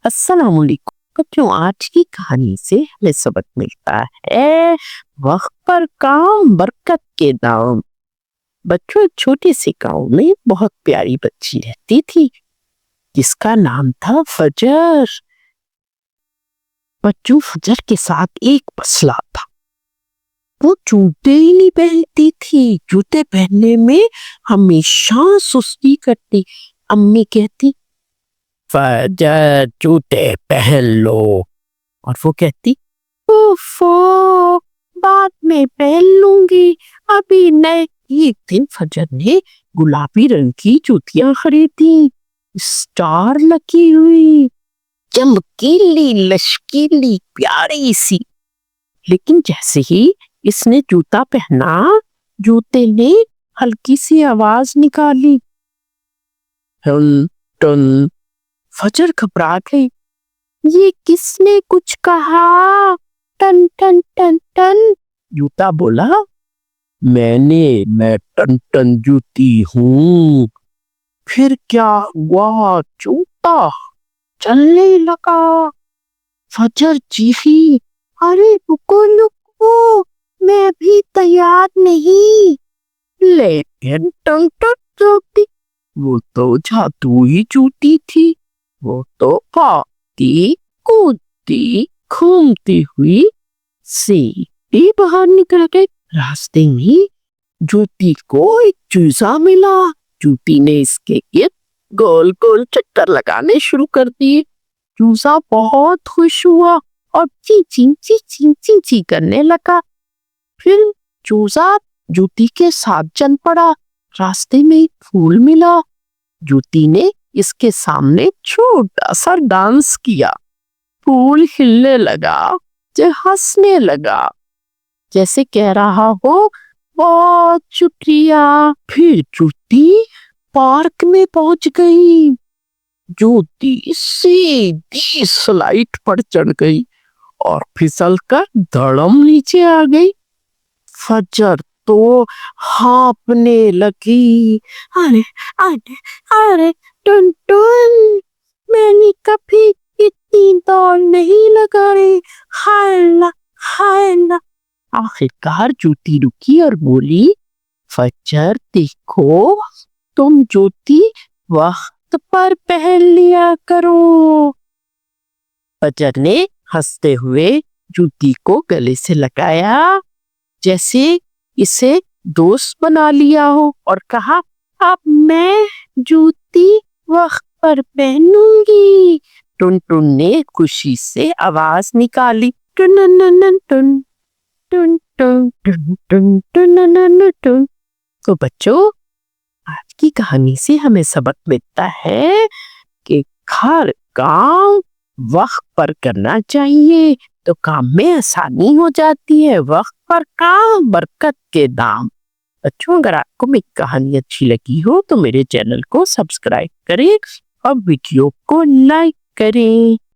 अस्सलाम वालेकुम बच्चों। आज की कहानी से हमें सबक मिलता है वक्त पर काम बरकत के दाम। बच्चों, एक छोटे से गांव में बहुत प्यारी बच्ची रहती थी जिसका नाम था फजर। बच्चों, फजर के साथ एक मसला था। वो जूते ही नहीं पहनती थी। जूते पहनने में हमेशा सुस्ती करती। अम्मी कहती, फजर जूते पहन लो, और वो कहती, ओफो, बाद में पहन लूंगी, अभी नहीं। एक दिन फजर ने गुलाबी रंग की जूतियां खरीदी, स्टार लगी हुई, चमकीली लश्कीली प्यारी सी। लेकिन जैसे ही इसने जूता पहना, जूते ने हल्की सी आवाज निकाली, टन टन। फजर घबरा गई। ये किसने कुछ कहा? टन टन टन टन। जूता बोला, मैं टन टन जूती हूँ। फिर क्या हुआ? जूता चलने लगा। फजर चीखी, अरे रुको रुको, मैं अभी तैयार नहीं। लेकिन टन टन जूती, वो तो जादुई जूती थी। वो तो भागती कूदती घूमती हुई सीधी बाहर निकल गई। रास्ते में जूती को एक चूजा मिला। जूती ने इसके गिर्द गोल गोल चक्कर लगाने शुरू कर दिए। चूजा बहुत खुश हुआ और ची ची ची ची ची ची करने लगा। फिर चूजा जूती के साथ चल पड़ा। रास्ते में एक फूल मिला। जूती ने इसके सामने छोटा सा डांस किया। फूल हिलने लगा, जो हंसने लगा, जैसे कह रहा हो बहुत शुक्रिया। फिर जूती पार्क में पहुंच गई। जूती सीधी स्लाइड पर चढ़ गई और फिसल कर धड़म नीचे आ गई। फजर तो हाँफने लगी। अरे अरे अरे टुन टुन, मैंने कभी इतनी दौड़ नहीं लगाई। हायला हायला। आखिरकार जूती रुकी और बोली, फजर देखो, तुम जूती वक्त पर पहन लिया करो। फजर ने हंसते हुए जूती को गले से लगाया, जैसे इसे दोस्त बना लिया हो, और कहा, अब मैं जूती वक्त पर पहनूंगी। टुन टुन ने खुशी से आवाज निकाली, टुन टुन टुन टुन टुन टुन टुन टुन। तो बच्चों, आज की कहानी से हमें सबक मिलता है कि हर काम वक्त पर करना चाहिए तो काम में आसानी हो जाती है। वक्त पर काम बरकत के दाम। बच्चों, अगर आपको मेरी कहानी अच्छी लगी हो तो मेरे चैनल को सब्सक्राइब करें और वीडियो को लाइक करें।